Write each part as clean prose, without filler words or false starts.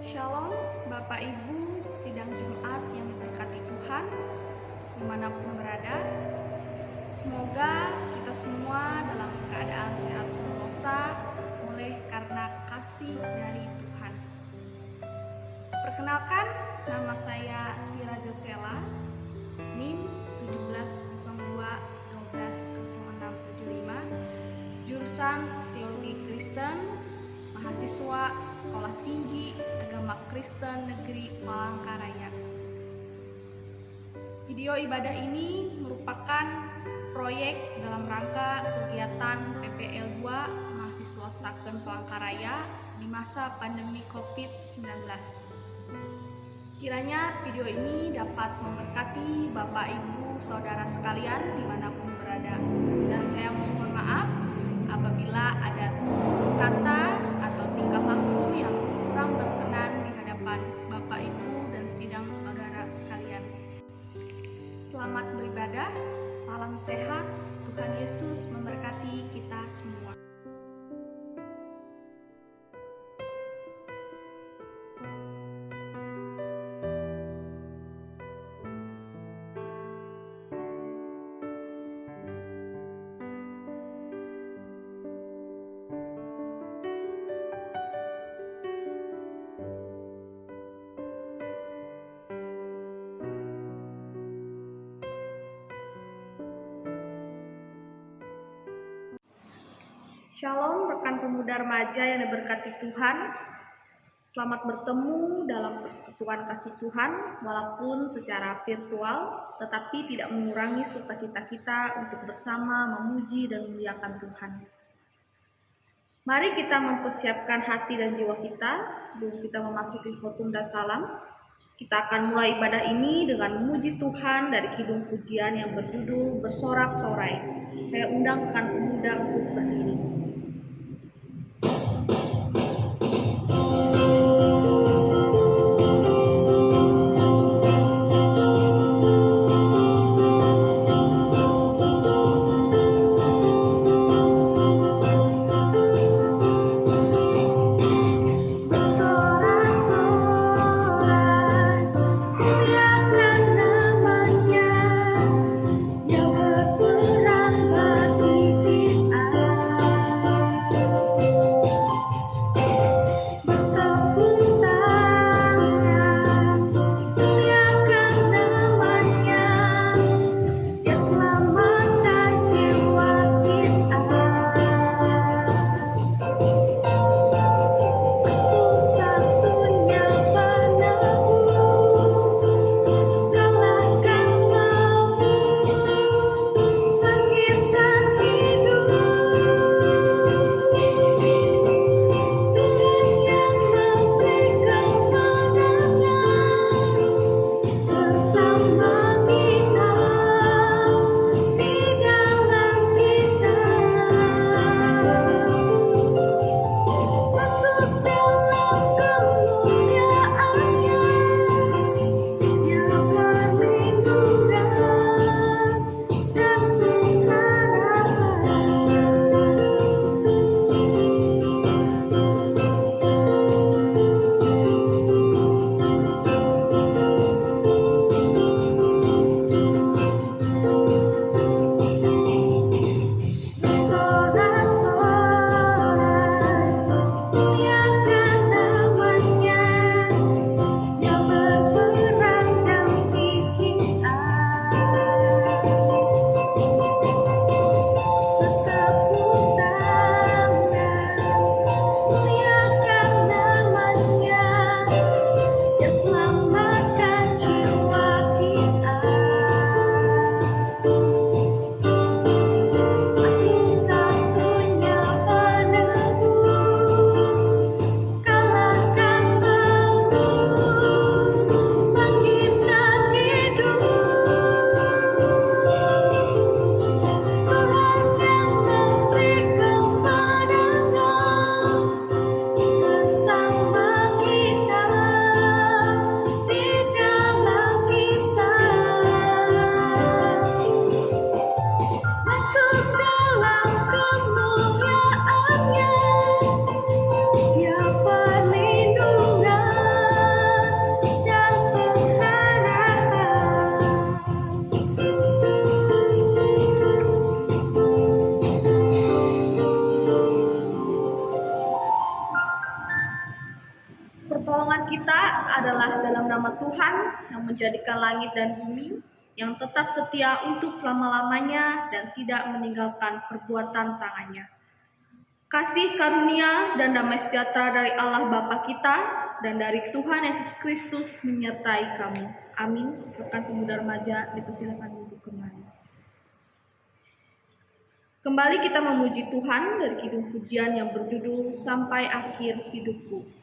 Shalom Bapak Ibu sidang Jumat yang diberkati Tuhan dimanapun berada. Semoga kita semua dalam keadaan sehat sentosa oleh karena kasih dari Tuhan. Perkenalkan, nama saya Tira Josela, NIM 1702-120675, jurusan Teologi Kristen, mahasiswa Sekolah Tinggi Agama Kristen Negeri Palangkaraya. Video ibadah ini merupakan proyek dalam rangka kegiatan PPL 2 mahasiswa Staken Palangkaraya di masa pandemi COVID-19. Kiranya video ini dapat memberkati Bapak Ibu Saudara sekalian dimanapun berada. Dan saya mohon maaf apabila ada tutur kata atau tingkah laku yang kurang berkenan di hadapan Bapak Ibu dan sidang saudara sekalian. Selamat beribadah, salam sehat, Tuhan Yesus memberkati kita semua. Shalom rekan pemuda remaja yang diberkati Tuhan. Selamat bertemu dalam persekutuan kasih Tuhan walaupun secara virtual, tetapi tidak mengurangi sukacita kita untuk bersama memuji dan memuliakan Tuhan. Mari kita mempersiapkan hati dan jiwa kita sebelum kita memasuki khotbah salam. Kita akan mulai ibadah ini dengan memuji Tuhan dari kidung pujian yang berjudul Bersorak-sorai. Saya undang rekan pemuda untuk berdiri. Yang berperang bagi kita. Pertolongan kita adalah dalam nama Tuhan yang menjadikan langit dan bumi, yang tetap setia untuk selama-lamanya dan tidak meninggalkan perbuatan tangannya. Kasih karunia dan damai sejahtera dari Allah Bapa kita dan dari Tuhan Yesus Kristus menyertai kamu. Amin. Rekan pemuda remaja dipersilakan duduk kembali. Kembali kita memuji Tuhan dari kidung pujian yang berjudul Sampai Akhir Hidupku.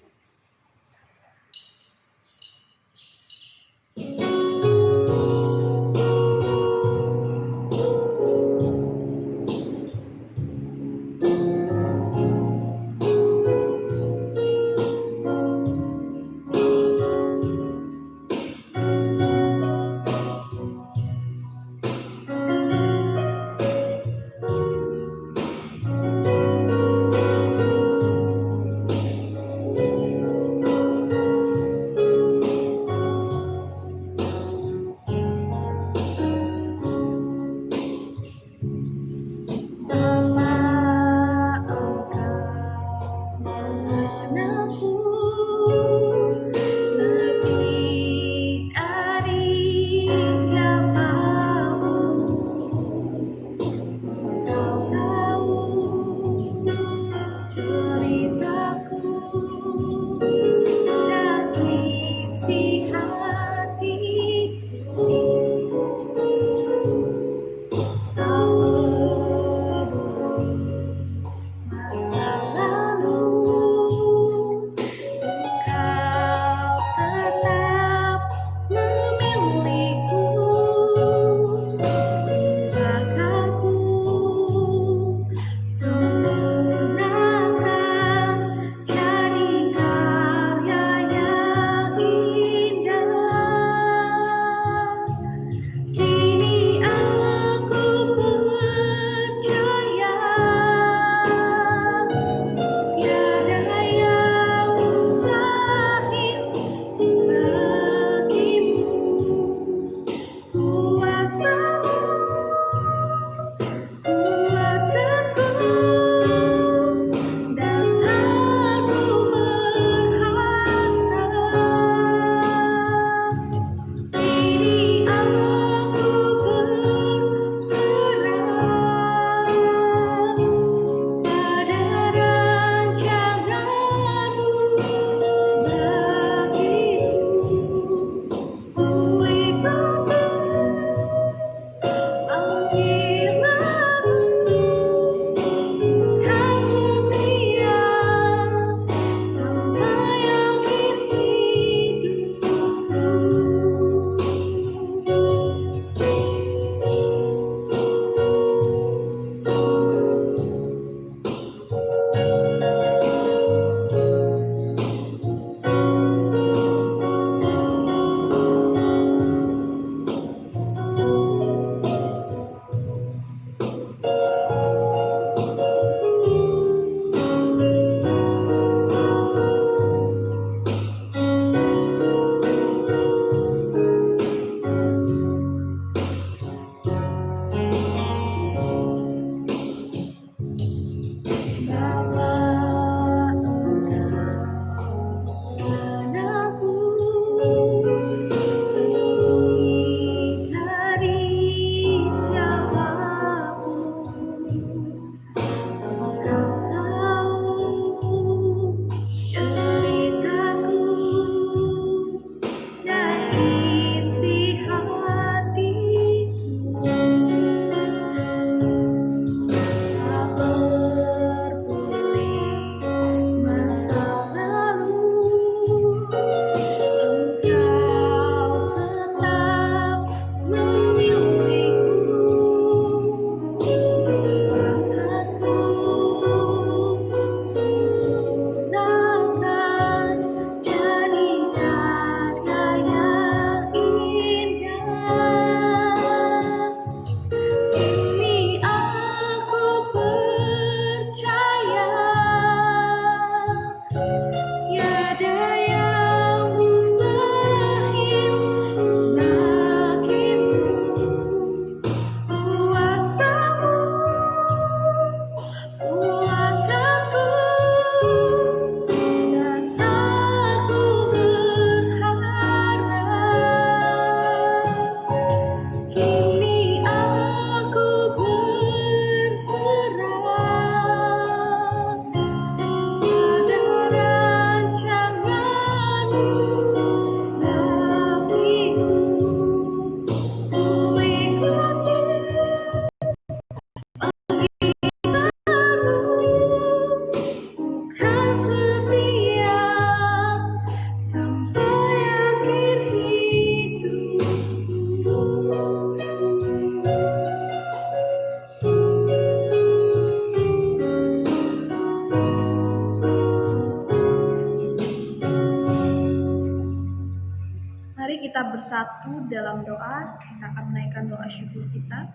kita bersatu dalam doa. Kita akan menaikkan doa syukur kita.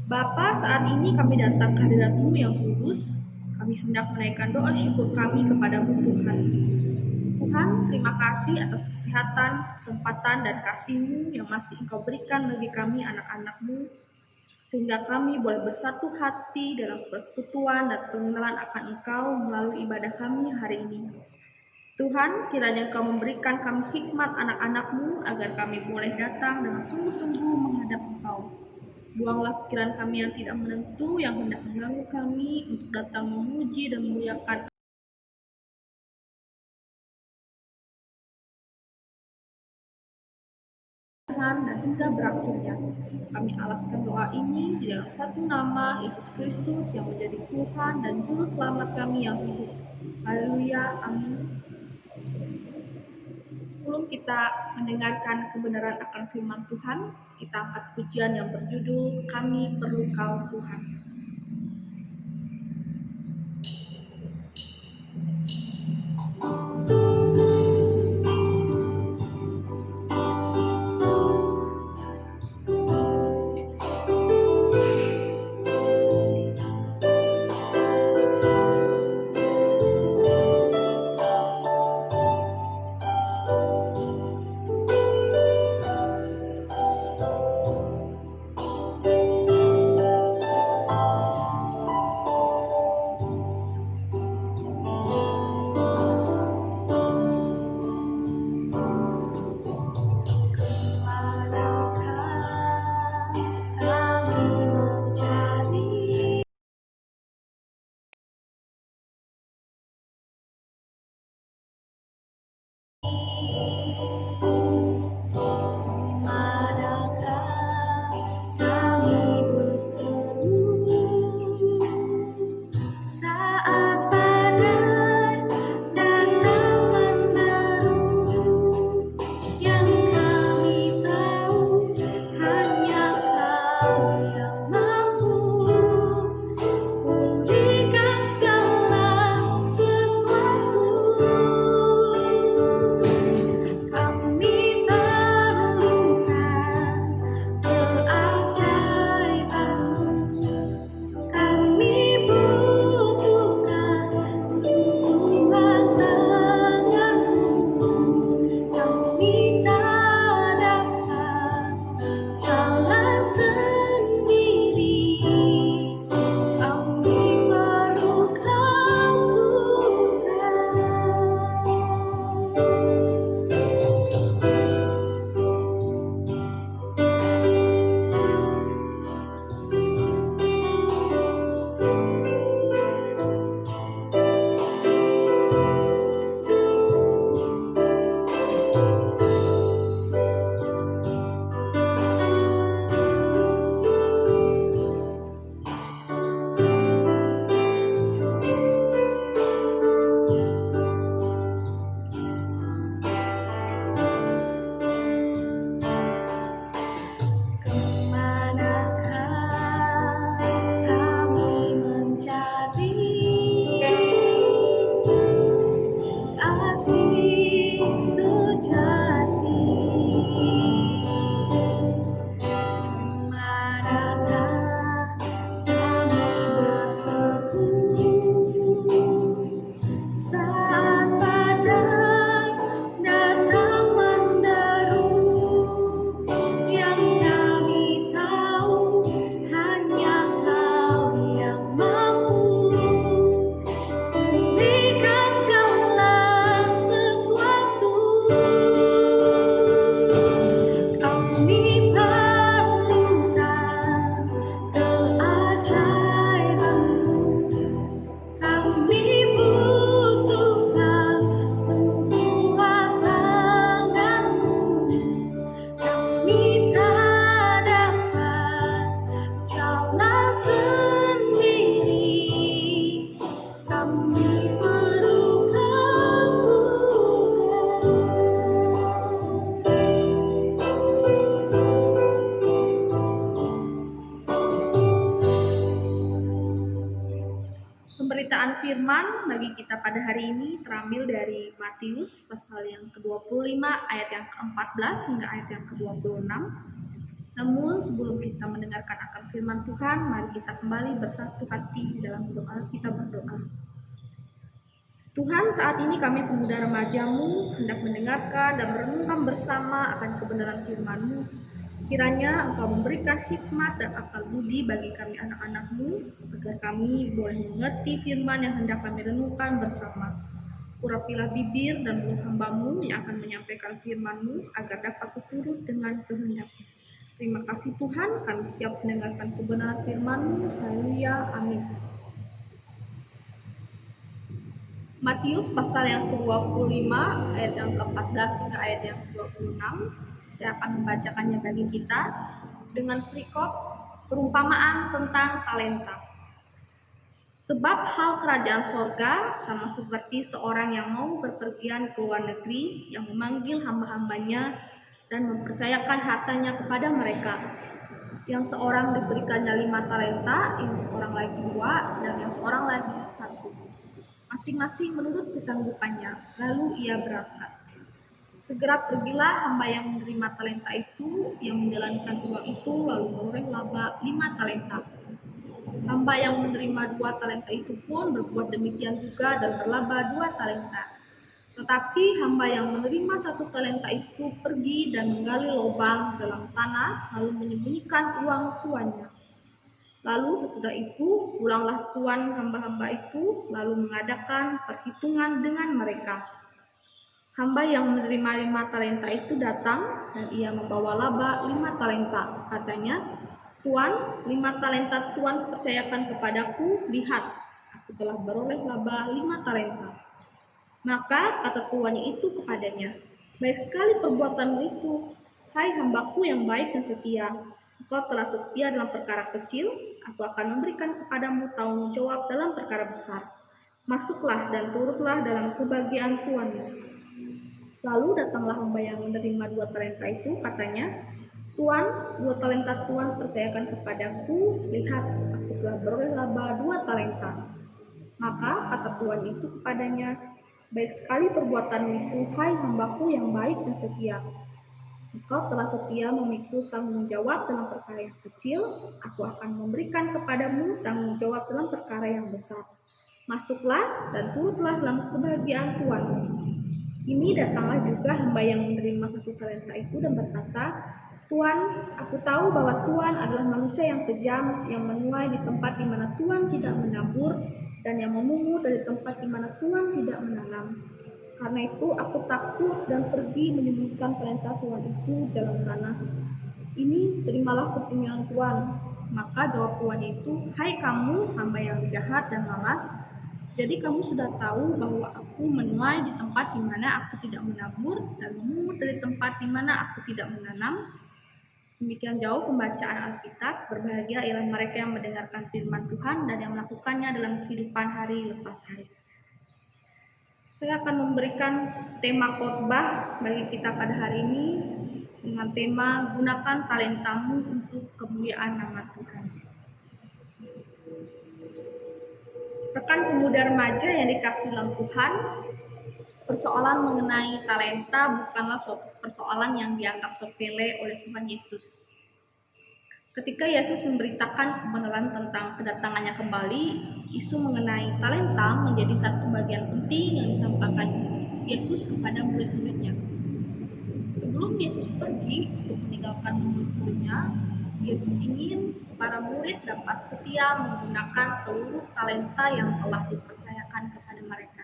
Bapa, saat ini kami datang ke hadirat-Mu yang kudus. Kami hendak menaikkan doa syukur kami kepada-Mu Tuhan. Tuhan, terima kasih atas kesehatan, kesempatan, dan kasih-Mu yang masih Engkau berikan bagi kami anak-anak-Mu, sehingga kami boleh bersatu hati dalam persekutuan dan pengenalan akan Engkau melalui ibadah kami hari ini. Tuhan, kiranya Engkau memberikan kami hikmat anak-anak-Mu agar kami boleh datang dengan sungguh-sungguh menghadap Engkau. Buanglah pikiran kami yang tidak menentu, yang hendak mengganggu kami untuk datang memuji dan memuliakan Tuhan dan hingga berakhirnya. Kami alaskan doa ini di dalam satu nama Yesus Kristus yang menjadi Tuhan dan Juru Selamat kami yang hidup. Haleluya, amin. Sebelum kita mendengarkan kebenaran akan firman Tuhan, kita angkat pujian yang berjudul Kami Perlu Kau Tuhan. Kami firman bagi kita pada hari ini terambil dari Matius pasal yang ke-25 ayat yang ke-14 hingga ayat yang ke-26. Namun sebelum kita mendengarkan akan firman Tuhan, mari kita kembali bersatu hati dalam doa. Kita berdoa. Tuhan, saat ini kami pemuda remaja-Mu hendak mendengarkan dan merenungkan bersama akan kebenaran firman-Mu. Kiranya Engkau memberikan hikmat dan akal budi bagi kami anak-anak-Mu, agar kami boleh mengerti firman yang hendak kami renungkan bersama. Urapilah bibir dan mulut hamba-Mu yang akan menyampaikan firman-Mu, agar dapat seturut dengan kehendak-Mu. Terima kasih Tuhan, kami siap mendengarkan kebenaran firman-Mu. Haleluya, amin. Matius pasal yang ke-25 ayat yang ke-14 hingga ayat yang ke-26. Saya akan membacakannya bagi kita dengan perikop perumpamaan tentang talenta. Sebab hal kerajaan sorga sama seperti seorang yang mau berpergian ke luar negeri, yang memanggil hamba-hambanya dan mempercayakan hartanya kepada mereka. Yang seorang diberikannya 5 talenta, yang seorang lagi 2, dan yang seorang lagi 1. Masing-masing menurut kesanggupannya, lalu ia berangkat. Segera pergilah hamba yang menerima talenta itu, yang menjalankan uang itu, lalu meroleh laba 5 talenta. Hamba yang menerima 2 talenta itu pun berbuat demikian juga dan berlaba 2 talenta. Tetapi hamba yang menerima 1 talenta itu pergi dan menggali lubang dalam tanah, lalu menyembunyikan uang tuannya. Lalu sesudah itu, pulanglah tuan hamba-hamba itu, lalu mengadakan perhitungan dengan mereka. Hamba yang menerima 5 talenta itu datang, dan ia membawa laba 5 talenta. Katanya, Tuan, 5 talenta Tuan percayakan kepadaku, lihat, aku telah beroleh laba 5 talenta. Maka kata tuannya itu kepadanya, baik sekali perbuatanmu itu, hai hambaku yang baik dan setia. Engkau telah setia dalam perkara kecil, aku akan memberikan kepadamu tanggung jawab dalam perkara besar. Masuklah dan turutlah dalam kebahagiaan tuanmu. Lalu datanglah hamba yang menerima 2 talenta itu, katanya, Tuan, 2 talenta Tuan percayakan kepadaku, lihat, aku telah beroleh laba 2 talenta. Maka kata tuan itu kepadanya, baik sekali perbuatanmu itu, hai hambaku yang baik dan setia. Engkau telah setia memikul tanggung jawab dalam perkara yang kecil, aku akan memberikan kepadamu tanggung jawab dalam perkara yang besar. Masuklah dan turutlah dalam kebahagiaan tuanmu. Kini datanglah juga hamba yang menerima 1 talenta itu dan berkata, Tuan, aku tahu bahwa Tuan adalah manusia yang kejam, yang menuai di tempat di mana Tuan tidak menabur, dan yang memungut dari tempat di mana Tuan tidak menanam. Karena itu aku takut dan pergi menyembunyikan talenta Tuan itu dalam tanah. Ini terimalah kepunyaan Tuan. Maka jawab tuannya itu, hai kamu, hamba yang jahat dan malas, jadi kamu sudah tahu bahwa aku menuai di tempat di mana aku tidak menabur dan memungut dari tempat di mana aku tidak menanam. Demikian jauh pembacaan Alkitab. Berbahagia ialah mereka yang mendengarkan firman Tuhan dan yang melakukannya dalam kehidupan hari lepas hari. Saya akan memberikan tema khotbah bagi kita pada hari ini dengan tema gunakan talentamu untuk kemuliaan nama Tuhan. Rekan pemuda remaja yang dikasihi dalam Tuhan, persoalan mengenai talenta bukanlah suatu persoalan yang dianggap sepele oleh Tuhan Yesus. Ketika Yesus memberitakan kebenaran tentang kedatangannya kembali, isu mengenai talenta menjadi satu bagian penting yang disampaikan Yesus kepada murid-muridnya. Sebelum Yesus pergi untuk meninggalkan murid-muridnya, Yesus ingin para murid dapat setia menggunakan seluruh talenta yang telah dipercayakan kepada mereka.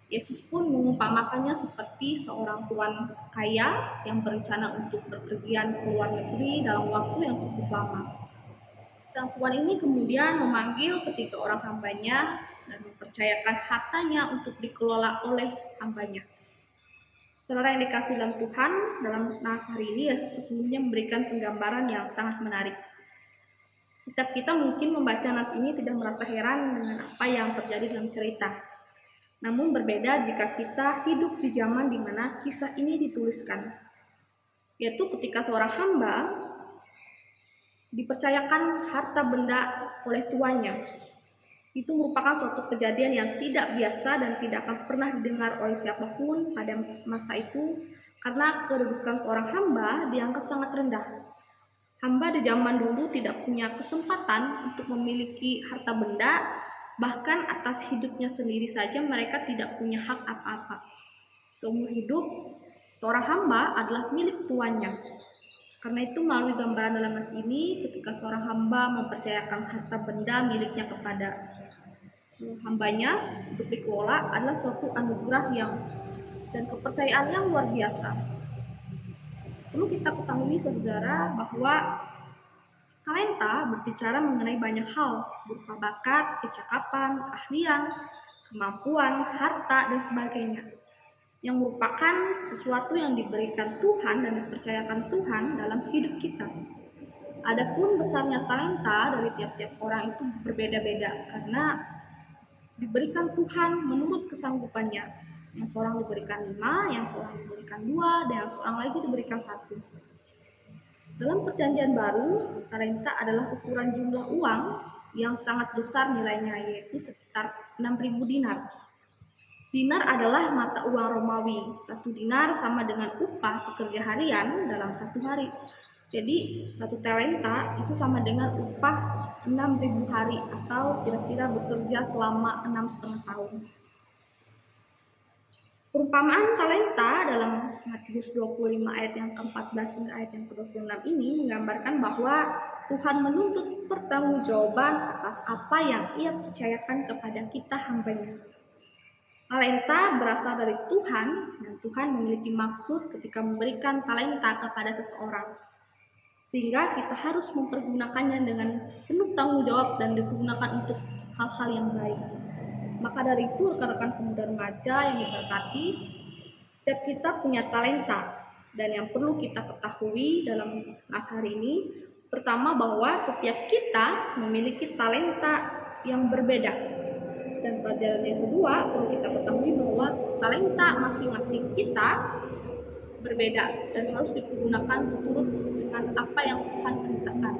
Yesus pun mengumpamakannya seperti seorang tuan kaya yang berencana untuk berpergian ke luar negeri dalam waktu yang cukup lama. Sang tuan ini kemudian memanggil ketiga orang hambanya dan mempercayakan hartanya untuk dikelola oleh hambanya. Saudara yang dikasihi dalam Tuhan, dalam nas hari ini Yesus sesungguhnya memberikan penggambaran yang sangat menarik. Setiap kita mungkin membaca nas ini tidak merasa heran dengan apa yang terjadi dalam cerita. Namun berbeda jika kita hidup di zaman di mana kisah ini dituliskan, yaitu ketika seorang hamba dipercayakan harta benda oleh tuannya. Itu merupakan suatu kejadian yang tidak biasa dan tidak akan pernah didengar oleh siapapun pada masa itu, karena kedudukan seorang hamba dianggap sangat rendah. Hamba di zaman dulu tidak punya kesempatan untuk memiliki harta benda, bahkan atas hidupnya sendiri saja mereka tidak punya hak apa-apa. Seumur hidup, seorang hamba adalah milik tuannya. Karena itu melalui gambaran dalam nas ini, ketika seorang hamba mempercayakan harta benda miliknya kepada hambanya untuk dikelola adalah suatu anugerah dan kepercayaan yang luar biasa. Perlu kita ketahui saudara bahwa talenta berbicara mengenai banyak hal berupa bakat, kecakapan, keahlian, kemampuan, harta, dan sebagainya, yang merupakan sesuatu yang diberikan Tuhan dan dipercayakan Tuhan dalam hidup kita. Adapun besarnya talenta dari tiap-tiap orang itu berbeda-beda karena diberikan Tuhan menurut kesanggupannya. Yang seorang diberikan 5, yang seorang diberikan 2, dan yang seorang lagi diberikan 1. Dalam perjanjian baru, talenta adalah ukuran jumlah uang yang sangat besar nilainya, yaitu sekitar 6.000 dinar. Dinar adalah mata uang Romawi. 1 dinar sama dengan upah pekerja harian dalam 1 hari. Jadi 1 talenta itu sama dengan upah 6.000 hari atau kira-kira bekerja selama 6,5 tahun. Perumpamaan talenta dalam Matius 25 ayat yang ke-14 hingga ayat yang ke-26 ini menggambarkan bahwa Tuhan menuntut pertanggungjawaban atas apa yang Ia percayakan kepada kita hambanya. Talenta berasal dari Tuhan dan Tuhan memiliki maksud ketika memberikan talenta kepada seseorang. Sehingga kita harus mempergunakannya dengan penuh tanggung jawab dan digunakan untuk hal-hal yang baik. Maka dari itu rekan-rekan pemuda remaja yang diberkati, setiap kita punya talenta. Dan yang perlu kita ketahui dalam nas hari ini, pertama bahwa setiap kita memiliki talenta yang berbeda. Dan pelajaran yang kedua, perlu kita ketahui bahwa talenta masing-masing kita berbeda dan harus digunakan seturut dengan apa yang Tuhan perintahkan.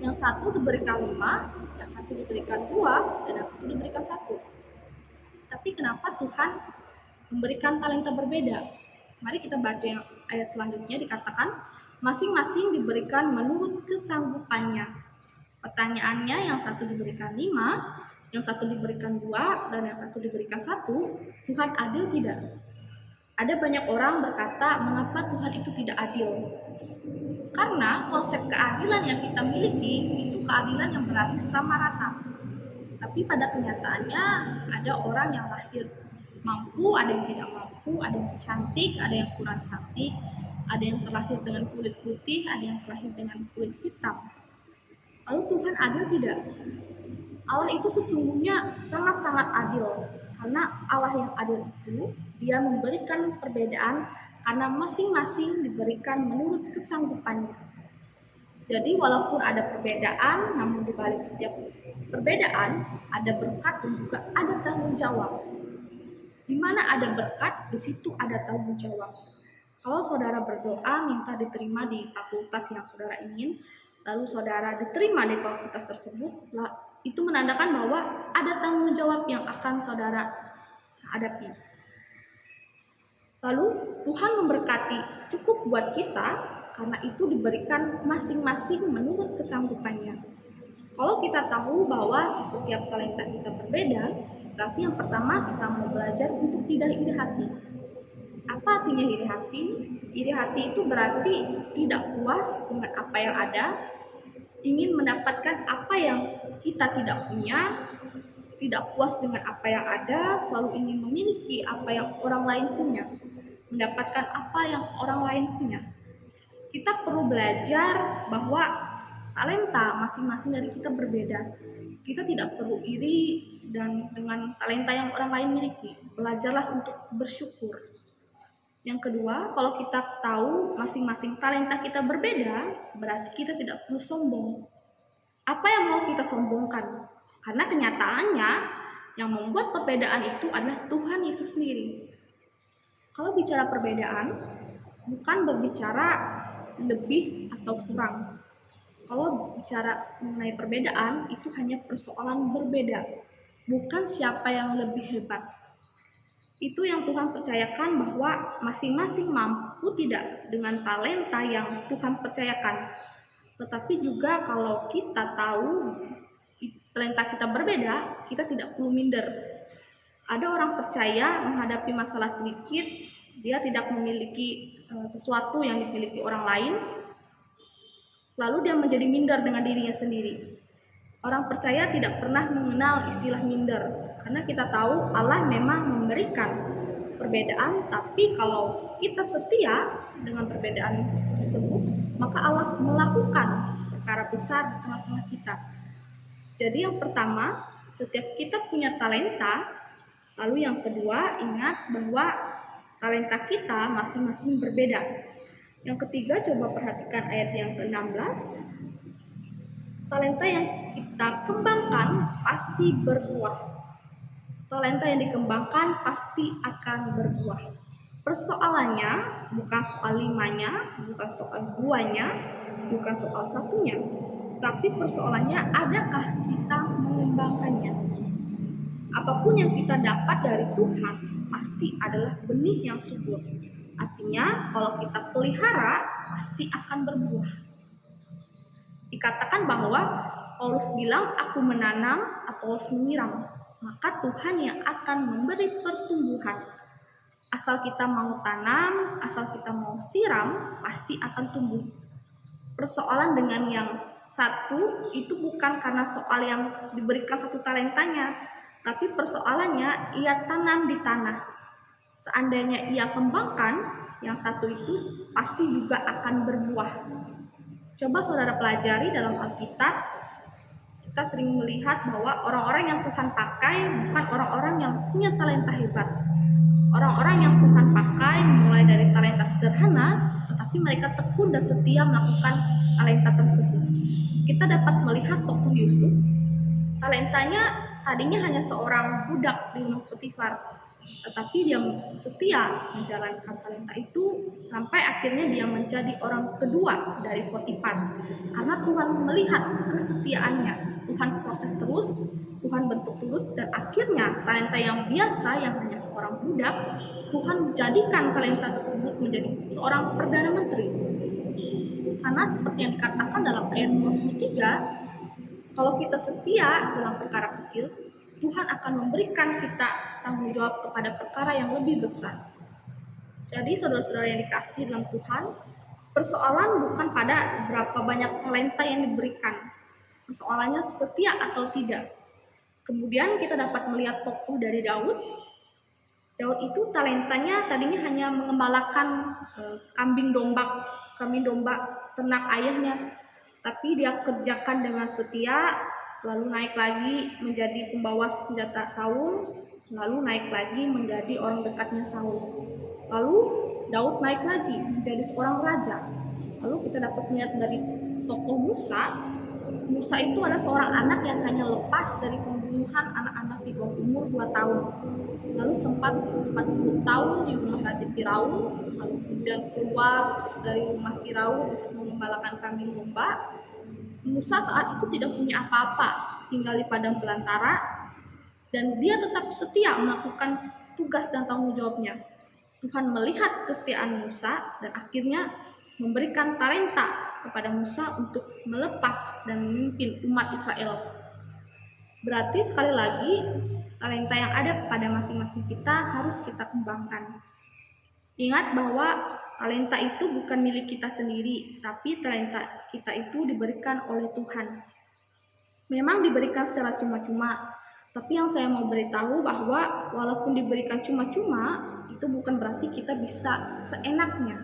Yang satu diberikan 5, yang satu diberikan 2, dan yang satu diberikan 1. Tapi kenapa Tuhan memberikan talenta berbeda? Mari kita baca yang ayat selanjutnya, dikatakan masing-masing diberikan menurut kesanggupannya. Pertanyaannya, yang satu diberikan 5, yang satu diberikan 2, dan yang satu diberikan 1, Tuhan adil tidak? Ada banyak orang berkata, mengapa Tuhan itu tidak adil? Karena konsep keadilan yang kita miliki itu keadilan yang berarti sama rata. Tapi pada kenyataannya ada orang yang lahir mampu, ada yang tidak mampu, ada yang cantik, ada yang kurang cantik, ada yang terlahir dengan kulit putih, ada yang terlahir dengan kulit hitam. Lalu Tuhan adil tidak? Allah itu sesungguhnya sangat-sangat adil. Karena Allah yang adil itu, Dia memberikan perbedaan karena masing-masing diberikan menurut kesanggupannya. Jadi walaupun ada perbedaan, namun di balik setiap perbedaan ada berkat dan juga ada tanggung jawab. Di mana ada berkat, di situ ada tanggung jawab. Kalau saudara berdoa minta diterima di fakultas yang saudara ingin, lalu saudara diterima di fakultas tersebut, itu menandakan bahwa ada tanggung jawab yang akan saudara hadapi. Lalu Tuhan memberkati cukup buat kita, karena itu diberikan masing-masing menurut kesanggupannya. Kalau kita tahu bahwa setiap talenta kita berbeda, berarti yang pertama kita mau belajar untuk tidak iri hati. Apa artinya iri hati? Iri hati itu berarti tidak puas dengan apa yang ada, ingin mendapatkan apa yang kita tidak punya, tidak puas dengan apa yang ada, selalu ingin memiliki apa yang orang lain punya, mendapatkan apa yang orang lain punya. Kita perlu belajar bahwa talenta masing-masing dari kita berbeda. Kita tidak perlu iri dan dengan talenta yang orang lain miliki. Belajarlah untuk bersyukur. Yang kedua, kalau kita tahu masing-masing talenta kita berbeda, berarti kita tidak perlu sombong. Apa yang mau kita sombongkan? Karena kenyataannya yang membuat perbedaan itu adalah Tuhan Yesus sendiri. Kalau bicara perbedaan, bukan berbicara lebih atau kurang. Kalau bicara mengenai perbedaan, itu hanya persoalan berbeda, bukan siapa yang lebih hebat. Itu yang Tuhan percayakan, bahwa masing-masing mampu tidak dengan talenta yang Tuhan percayakan. Tetapi juga kalau kita tahu talenta kita berbeda, kita tidak perlu minder. Ada orang percaya menghadapi masalah sedikit, dia tidak memiliki sesuatu yang dimiliki orang lain, lalu dia menjadi minder dengan dirinya sendiri. Orang percaya tidak pernah mengenal istilah minder, karena kita tahu Allah memang memberikan perbedaan, tapi kalau kita setia dengan perbedaan tersebut, maka Allah melakukan perkara besar di tengah-tengah kita. Jadi yang pertama, setiap kita punya talenta. Lalu yang kedua, ingat bahwa talenta kita masing-masing berbeda. Yang ketiga, coba perhatikan ayat yang ke-16. Talenta yang kita kembangkan pasti berbuah. Talenta yang dikembangkan pasti akan berbuah. Persoalannya bukan soal 5-nya, bukan soal 2-nya, bukan soal 1-nya, tapi persoalannya adakah kita mengembangkannya. Apapun yang kita dapat dari Tuhan pasti adalah benih yang subur. Artinya kalau kita pelihara pasti akan berbuah. Dikatakan bahwa Paulus bilang, aku menanam, Apolos menyiram, maka Tuhan yang akan memberi pertumbuhan. Asal kita mau tanam, asal kita mau siram, pasti akan tumbuh. Persoalan dengan yang satu itu bukan karena soal yang diberikan satu talentanya, tapi persoalannya ia tanam di tanah. Seandainya ia kembangkan, yang satu itu pasti juga akan berbuah. Coba saudara pelajari dalam Alkitab, kita sering melihat bahwa orang-orang yang Tuhan pakai bukan orang-orang yang punya talenta hebat. Orang-orang yang Tuhan pakai mulai dari talenta sederhana, tetapi mereka tekun dan setia melakukan talenta tersebut. Kita dapat melihat tokoh Yusuf, talentanya tadinya hanya seorang budak di rumah Potifar, tetapi dia setia menjalankan talenta itu sampai akhirnya dia menjadi orang kedua dari Potifar. Karena Tuhan melihat kesetiaannya, Tuhan proses terus, Tuhan bentuk terus, dan akhirnya talenta yang biasa yang hanya seorang budak, Tuhan jadikan talenta tersebut menjadi seorang perdana menteri. Karena seperti yang dikatakan dalam ayat 23, kalau kita setia dalam perkara kecil, Tuhan akan memberikan kita tanggung jawab kepada perkara yang lebih besar. Jadi saudara-saudara yang dikasih dalam Tuhan, persoalan bukan pada berapa banyak talenta yang diberikan. Persoalannya setia atau tidak. Kemudian kita dapat melihat tokoh dari Daud. Daud itu talentanya tadinya hanya mengembalakan kambing domba ternak ayahnya. Tapi dia kerjakan dengan setia, lalu naik lagi menjadi pembawa senjata Saul, lalu naik lagi menjadi orang dekatnya Saul. Lalu Daud naik lagi menjadi seorang raja. Lalu kita dapat melihat dari tokoh Musa. Musa itu adalah seorang anak yang hanya lepas dari pembunuhan anak-anak di bawah umur 2 tahun. Lalu sempat 40 tahun di rumah Raja Firaun, lalu kemudian keluar dari rumah Firaun untuk mengembalakan kambing domba. Musa saat itu tidak punya apa-apa, tinggal di padang belantara, dan dia tetap setia melakukan tugas dan tanggung jawabnya. Tuhan melihat kesetiaan Musa dan akhirnya memberikan talenta kepada Musa untuk melepas dan memimpin umat Israel. Berarti sekali lagi, talenta yang ada pada masing-masing kita harus kita kembangkan. Ingat bahwa talenta itu bukan milik kita sendiri, tapi talenta kita itu diberikan oleh Tuhan. Memang diberikan secara cuma-cuma, tapi yang saya mau beritahu bahwa walaupun diberikan cuma-cuma, itu bukan berarti kita bisa seenaknya.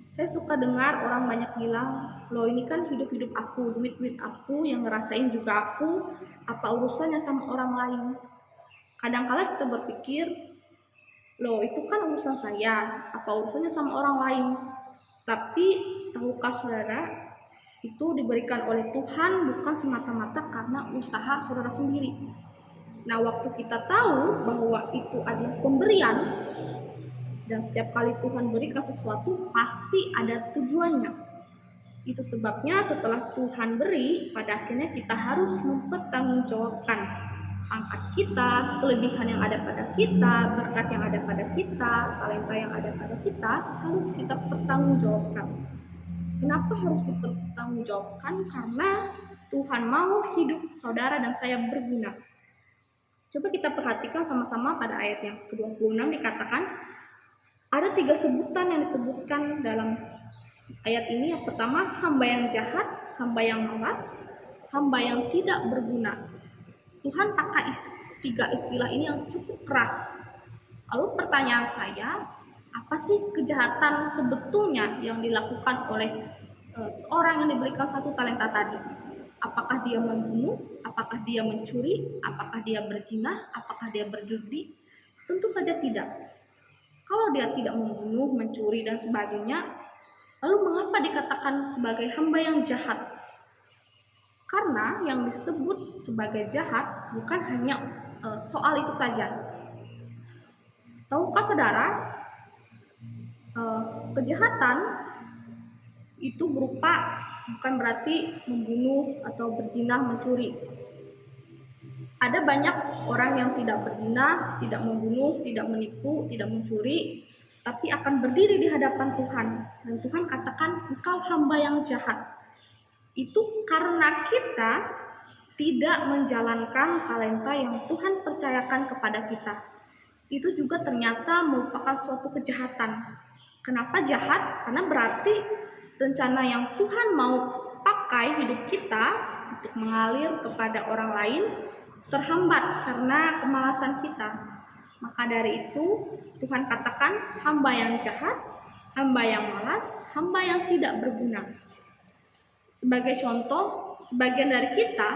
Saya suka dengar orang banyak bilang, loh ini kan hidup-hidup aku, duit-duit aku, yang ngerasain juga aku, apa urusannya sama orang lain. Kadang-kala kita berpikir, loh itu kan urusan saya, apa urusannya sama orang lain. Tapi tahukah saudara, itu diberikan oleh Tuhan bukan semata-mata karena usaha saudara sendiri. Nah, waktu kita tahu bahwa itu adalah pemberian, dan setiap kali Tuhan berikan sesuatu pasti ada tujuannya. Itu sebabnya setelah Tuhan beri, pada akhirnya kita harus mempertanggungjawabkan pangkat kita, kelebihan yang ada pada kita, berkat yang ada pada kita, talenta yang ada pada kita, harus kita pertanggungjawabkan. Kenapa harus dipertanggungjawabkan? Karena Tuhan mau hidup saudara dan saya berguna. Coba kita perhatikan sama-sama pada ayat yang ke-26 dikatakan, ada 3 sebutan yang disebutkan dalam ayat ini. Yang pertama, hamba yang jahat, hamba yang malas, hamba yang tidak berguna. Tuhan pakai 3 istilah ini yang cukup keras. Lalu pertanyaan saya, apa sih kejahatan sebetulnya yang dilakukan oleh seorang yang diberikan 1 talenta tadi? Apakah dia membunuh? Apakah dia mencuri? Apakah dia berzina? Apakah dia berjudi? Tentu saja tidak. Kalau dia tidak membunuh, mencuri, dan sebagainya, lalu mengapa dikatakan sebagai hamba yang jahat? Karena yang disebut sebagai jahat bukan hanya soal itu saja. Tahukah saudara, kejahatan itu berupa bukan berarti membunuh atau berzina, mencuri. Ada banyak orang yang tidak berzina, tidak membunuh, tidak menipu, tidak mencuri, tapi akan berdiri di hadapan Tuhan. Dan Tuhan katakan, engkau hamba yang jahat. Itu karena kita tidak menjalankan talenta yang Tuhan percayakan kepada kita. Itu juga ternyata merupakan suatu kejahatan. Kenapa jahat? Karena berarti rencana yang Tuhan mau pakai hidup kita untuk mengalir kepada orang lain terhambat karena kemalasan kita. Maka dari itu Tuhan katakan hamba yang jahat, hamba yang malas, hamba yang tidak berguna. Sebagai contoh, sebagian dari kita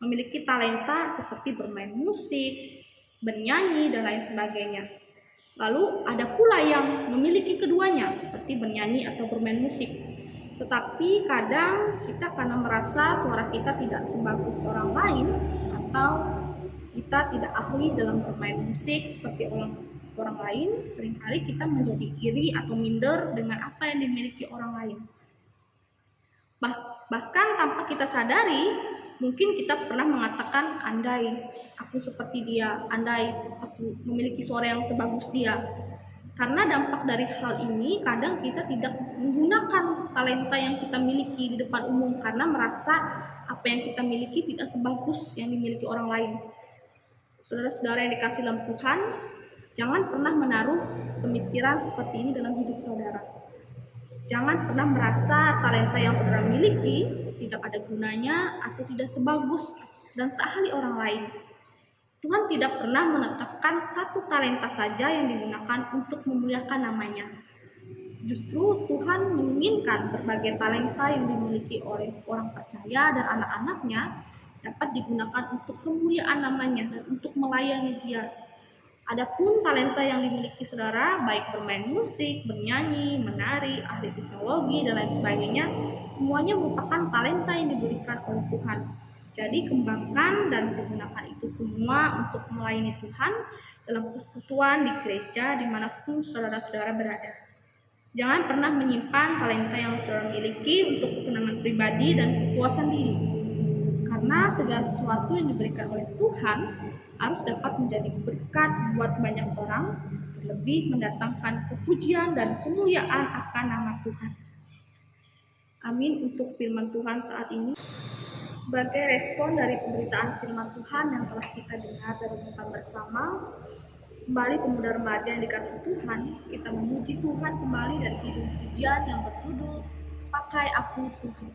memiliki talenta seperti bermain musik, bernyanyi, dan lain sebagainya. Lalu ada pula yang memiliki keduanya seperti bernyanyi atau bermain musik. Tetapi kadang kita karena merasa suara kita tidak sebagus orang lain atau kita tidak ahli dalam bermain musik seperti orang lain, seringkali kita menjadi iri atau minder dengan apa yang dimiliki orang lain. Bahkan tanpa kita sadari, mungkin kita pernah mengatakan, andai aku seperti dia, andai aku memiliki suara yang sebagus dia. Karena dampak dari hal ini, kadang kita tidak menggunakan talenta yang kita miliki di depan umum karena merasa apa yang kita miliki tidak sebagus yang dimiliki orang lain. Saudara-saudara yang dikasih dalam Tuhan, jangan pernah menaruh pemikiran seperti ini dalam hidup saudara. Jangan pernah merasa talenta yang saudara miliki tidak ada gunanya atau tidak sebagus dan seahli orang lain. Tuhan tidak pernah menetapkan 1 talenta saja yang digunakan untuk memuliakan namanya. Justru Tuhan menginginkan berbagai talenta yang dimiliki oleh orang percaya dan anak-anaknya dapat digunakan untuk kemuliaan namanya dan untuk melayani Dia. Adapun talenta yang dimiliki saudara, baik bermain musik, bernyanyi, menari, ahli teknologi, dan lain sebagainya, semuanya merupakan talenta yang diberikan oleh Tuhan. Jadi kembangkan dan gunakan itu semua untuk melayani Tuhan dalam persekutuan di gereja dimanapun saudara-saudara berada. Jangan pernah menyimpan talenta yang saudara miliki untuk kesenangan pribadi dan kepuasan diri. Karena segala sesuatu yang diberikan oleh Tuhan harus dapat menjadi berkat buat banyak orang, terlebih mendatangkan kepujian dan kemuliaan akan nama Tuhan. Amin untuk firman Tuhan saat ini. Sebagai respon dari pemberitaan firman Tuhan yang telah kita dengar dan renungkan bersama, kembali pemuda remaja yang dikasih Tuhan, kita memuji Tuhan kembali dari kidung pujian yang berjudul Pakai Aku Tuhan.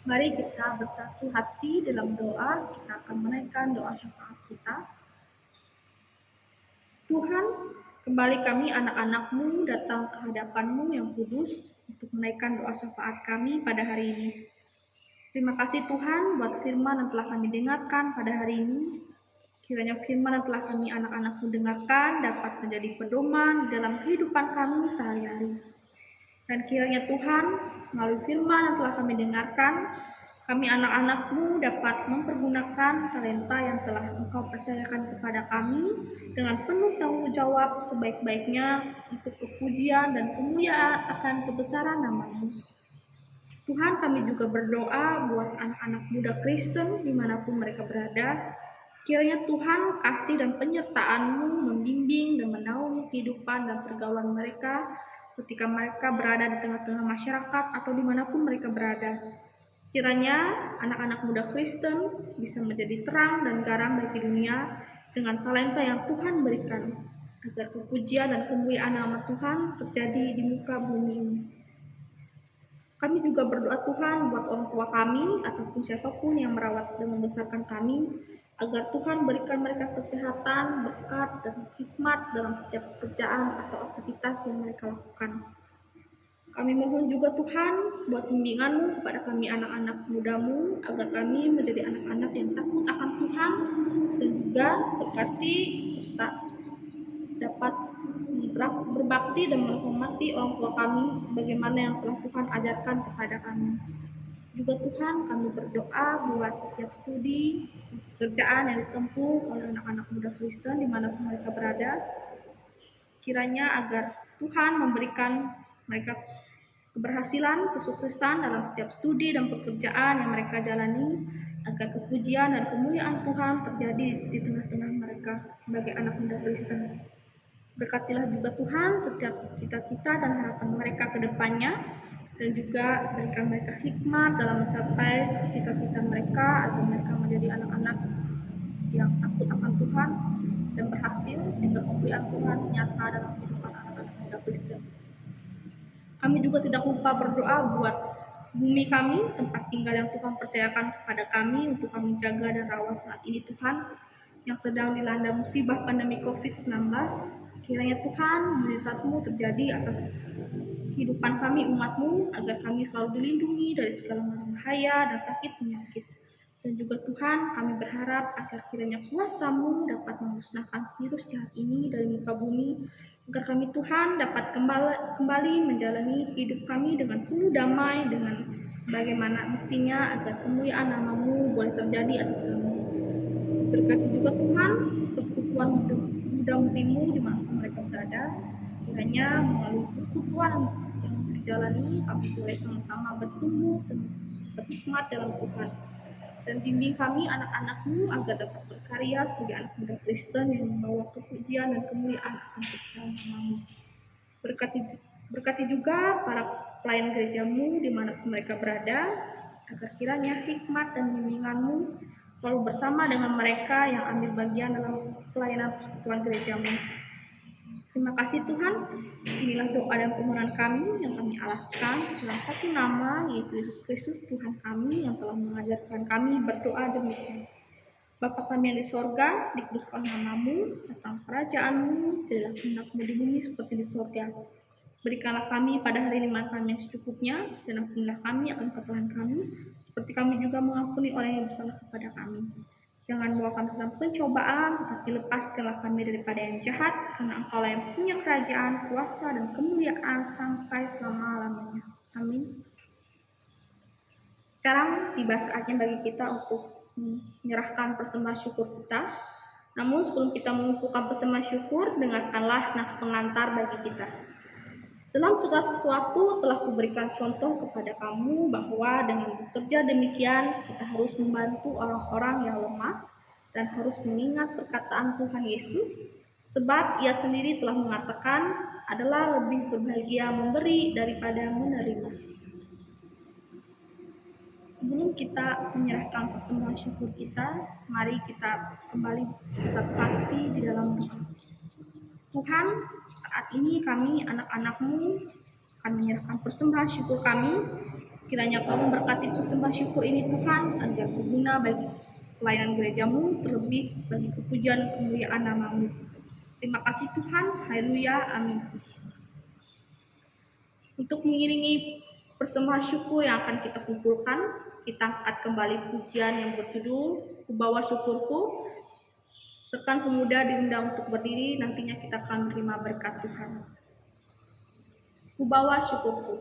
Mari kita bersatu hati dalam doa. Kita akan menaikkan doa syafaat kita. Tuhan, kembali kami anak-anak-Mu datang ke hadapan-Mu yang kudus untuk menaikkan doa syafaat kami pada hari ini. Terima kasih Tuhan buat firman yang telah kami dengarkan pada hari ini. Kiranya firman yang telah kami anak-anak-Mu dengarkan dapat menjadi pedoman dalam kehidupan kami sehari-hari. Dan kiranya Tuhan, melalui firman yang telah kami dengarkan, kami anak-anak-Mu dapat mempergunakan talenta yang telah Engkau percayakan kepada kami dengan penuh tanggung jawab sebaik-baiknya untuk kepujian dan kemuliaan akan kebesaran nama-Mu. Tuhan, kami juga berdoa buat anak-anak muda Kristen dimanapun mereka berada. Kiranya Tuhan kasih dan penyertaan-Mu membimbing dan menaungi kehidupan dan pergaulan mereka ketika mereka berada di tengah-tengah masyarakat atau dimanapun mereka berada. Kiranya anak-anak muda Kristen bisa menjadi terang dan garam bagi dunia dengan talenta yang Tuhan berikan, agar kepujian dan kemuliaan nama Tuhan terjadi di muka bumi ini. Kami juga berdoa Tuhan buat orang tua kami ataupun siapapun yang merawat dan membesarkan kami, agar Tuhan berikan mereka kesehatan, berkat, dan hikmat dalam setiap pekerjaan atau aktivitas yang mereka lakukan. Kami mohon juga Tuhan buat bimbingan-Mu kepada kami anak-anak muda-Mu, agar kami menjadi anak-anak yang takut akan Tuhan dan juga berkati serta dapat berbakti dan menghormati orang tua kami sebagaimana yang telah Tuhan ajarkan kepada kami. Juga Tuhan, kami berdoa buat setiap studi, pekerjaan yang ditempuh oleh anak-anak muda Kristen dimanapun mereka berada. Kiranya agar Tuhan memberikan mereka keberhasilan, kesuksesan dalam setiap studi dan pekerjaan yang mereka jalani, agar kepujian dan kemuliaan Tuhan terjadi di tengah-tengah mereka sebagai anak muda Kristen. Berkatilah juga Tuhan setiap cita-cita dan harapan mereka ke depannya, dan juga berikan mereka hikmat dalam mencapai cita-cita mereka agar mereka menjadi anak-anak yang takut akan Tuhan dan berhasil sehingga kemuliaan Tuhan nyata dalam kehidupan anak-anak muda Kristen. Kami juga tidak lupa berdoa buat bumi kami, tempat tinggal yang Tuhan percayakan kepada kami untuk kami jaga dan rawat saat ini Tuhan, yang sedang dilanda musibah pandemi COVID-19. Kiranya Tuhan, mujizat-Mu terjadi atas kehidupan kami umat-Mu, agar kami selalu dilindungi dari segala macam bahaya dan sakit penyakit. Dan juga Tuhan, kami berharap agar kiranya kuasa-Mu dapat memusnahkan virus jahat ini dari muka bumi, agar kami Tuhan dapat kembali menjalani hidup kami dengan penuh damai, dengan sebagaimana mestinya, agar kemuliaan nama-Mu boleh terjadi atas kami. Berkati juga Tuhan persekutuan muda-mudimu dimanapun mereka berada, kiranya melalui persekutuan yang dijalani kami boleh sama-sama bertumbuh dan berhikmat dalam Tuhan. Dan bimbing kami anak-anak-Mu agar dapat berkarya sebagai anak muda Kristen yang membawa kepujian dan kemuliaan akan kebesaran nama-Mu. Berkati juga para pelayan gereja-Mu dimanapun mereka berada, agar kiranya hikmat dan bimbingan-Mu selalu bersama dengan mereka yang ambil bagian dalam pelayanan persekutuan gereja-Mu. Terima kasih Tuhan, inilah doa dan permohonan kami yang kami alaskan dalam satu nama, yaitu Yesus Kristus Tuhan kami yang telah mengajarkan kami berdoa demikian. Bapa kami yang di sorga, dikuduskan nama-Mu, datang kerajaan-Mu, jadilah kehendak-Mu di bumi seperti di sorga. Berikanlah kami pada hari ini makan kami yang secukupnya, dan ampunilah kami akan kesalahan kami, seperti kami juga mengampuni orang yang bersalah kepada kami. Jangan bawa kami dalam pencobaan, tetapi lepaskanlah kami daripada yang jahat, karena Engkaulah yang punya kerajaan, kuasa, dan kemuliaan sampai selama-lamanya. Amin. Sekarang tiba saatnya bagi kita untuk menyerahkan persembahan syukur kita. Namun sebelum kita mengumpulkan persembahan syukur, dengarkanlah nas pengantar bagi kita. Dalam segala sesuatu telah kuberikan contoh kepada kamu bahwa dengan bekerja demikian kita harus membantu orang-orang yang lemah dan harus mengingat perkataan Tuhan Yesus, sebab Ia sendiri telah mengatakan adalah lebih berbahagia memberi daripada menerima. Sebelum kita menyerahkan persembahan syukur kita, mari kita kembali satu hati di dalam doa. Tuhan, saat ini kami anak-anak-Mu akan menyerahkan persembahan syukur kami. Kiranya Kau memberkati persembahan syukur ini Tuhan, agar berguna bagi pelayanan gereja-Mu, terlebih bagi kepujian dan kemuliaan nama-Mu. Terima kasih Tuhan, haleluya, amin. Untuk mengiringi persembahan syukur yang akan kita kumpulkan, kita angkat kembali pujian yang berjudul Kubawa Syukurku. Rekan pemuda diundang untuk berdiri, nantinya kita akan menerima berkat Tuhan. Kubawa syukurku.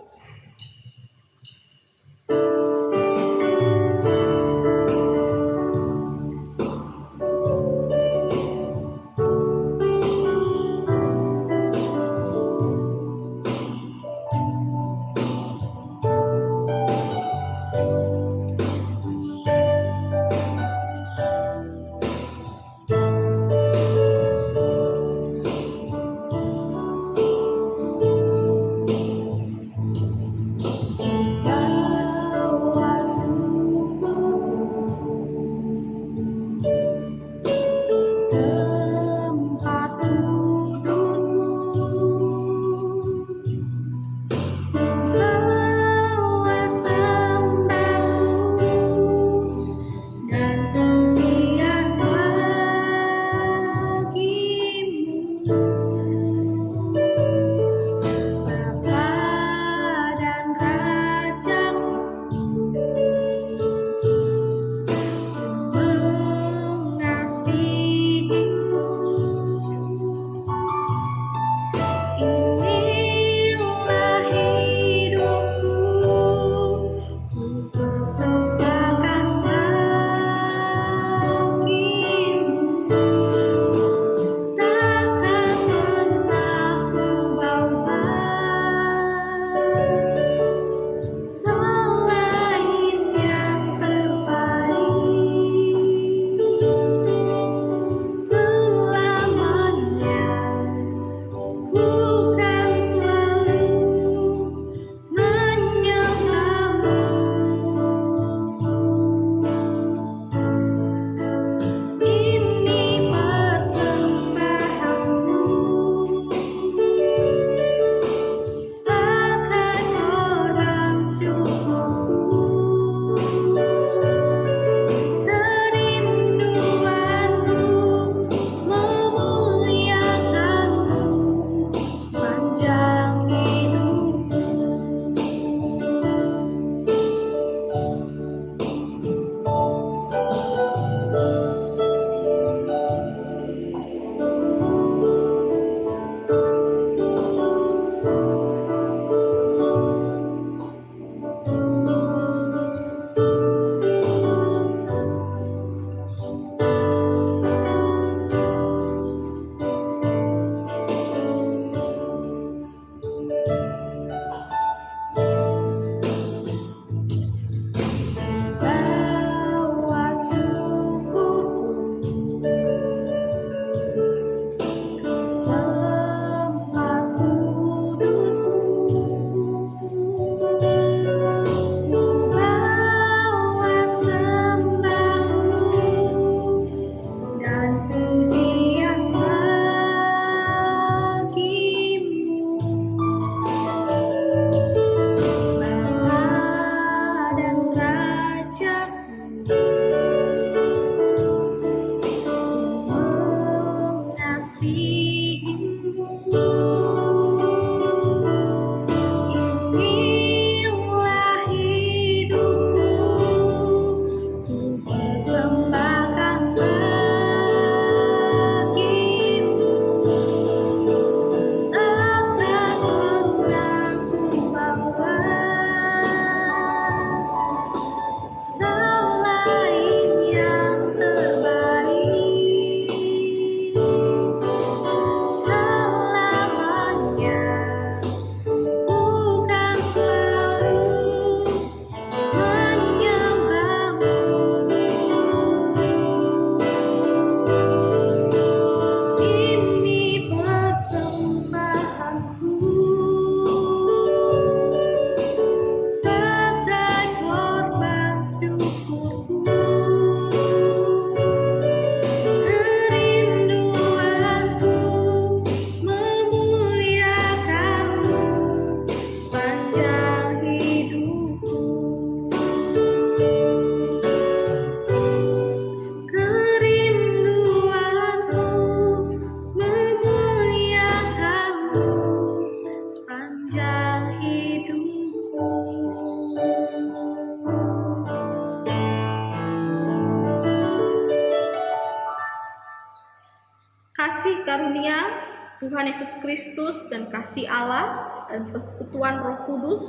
Tuhan Yesus Kristus dan kasih Allah dan persekutuan Roh Kudus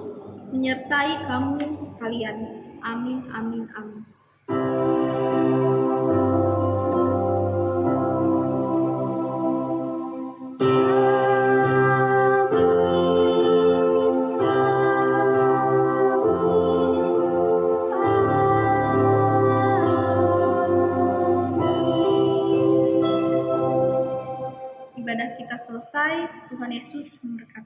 menyertai kamu sekalian. Amin, amin, amin. Ibadah kita selesai. Tuhan Yesus memberkati.